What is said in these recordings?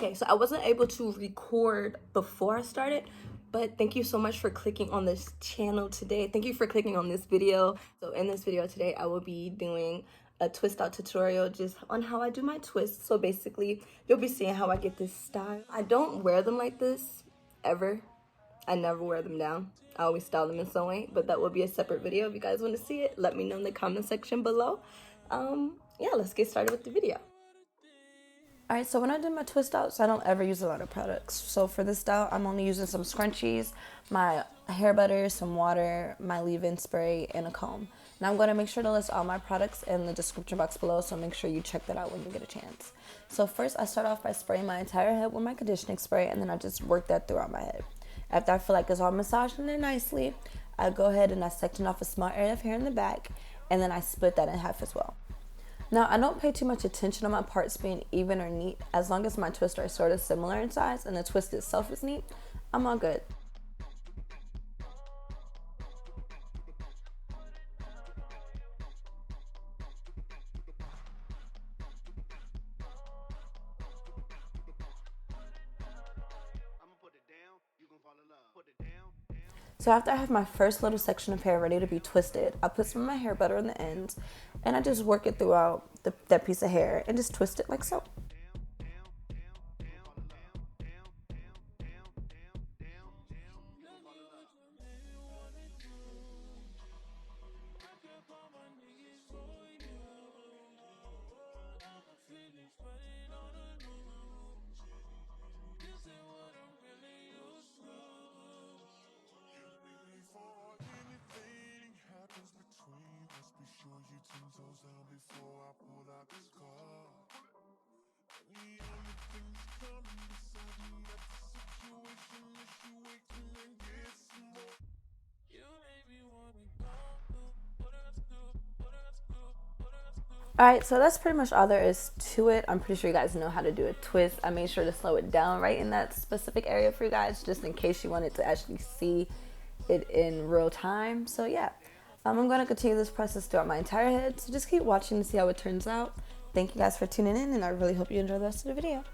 Okay, so I wasn't able to record before I started, but thank you so much for clicking on this channel today. Thank you for clicking on this video. So in this video today, I will be doing a twist out tutorial just on how I do my twists. So basically, you'll be seeing how I get this style. I don't wear them like this ever. I never wear them down. I always style them in some way, but that will be a separate video. If you guys want to see it, let me know in the comment section below. Yeah, let's get started with the video. Alright, so when I do my twist outs, I don't ever use a lot of products. So for this style, I'm only using some scrunchies, my hair butter, some water, my leave-in spray, and a comb. Now I'm going to make sure to list all my products in the description box below, so make sure you check that out when you get a chance. So first, I start off by spraying my entire head with my conditioning spray, and then I just work that throughout my head. After I feel like it's all massaged in there nicely, I go ahead and I section off a small area of hair in the back, and then I split that in half as well. Now, I don't pay too much attention on my parts being even or neat. As long as my twists are sort of similar in size and the twist itself is neat, I'm all good. So after I have my first little section of hair ready to be twisted, I put some of my hair butter on the ends and I just work it throughout that piece of hair and just twist it like so. Alright, so that's pretty much all there is to it. I'm pretty sure you guys know how to do a twist. I made sure to slow it down right in that specific area for you guys, just in case you wanted to actually see it in real time. So yeah, I'm going to continue this process throughout my entire head, so just keep watching to see how it turns out. Thank you guys for tuning in, and I really hope you enjoy the rest of the video.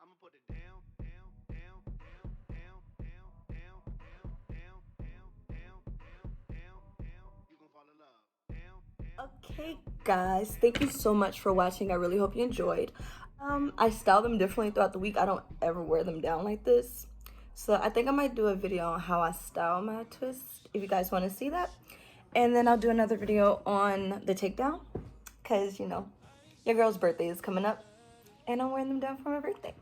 I'ma put it down, down, down, down, down, down, down, down, down, down, down, down, down. You gon' fall in love. Down, down. Okay, guys, thank you so much for watching. I really hope you enjoyed. I style them differently throughout the week. I don't ever wear them down like this. So I think I might do a video on how I style my twists if you guys want to see that. And then I'll do another video on the takedown because, you know, your girl's birthday is coming up and I'm wearing them down for my birthday.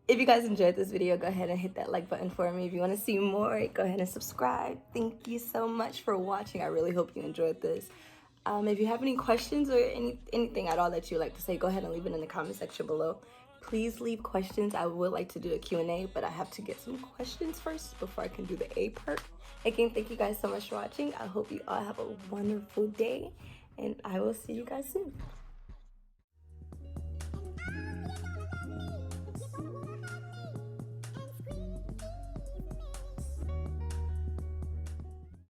If you guys enjoyed this video, go ahead and hit that like button for me. If you want to see more, go ahead and subscribe. Thank you so much for watching. I really hope you enjoyed this. If you have any questions or anything at all that you'd like to say, go ahead and leave it in the comment section below. Please leave questions. I would like to do a Q&A, but I have to get some questions first before I can do the A part. Again, thank you guys so much for watching. I hope you all have a wonderful day, and I will see you guys soon.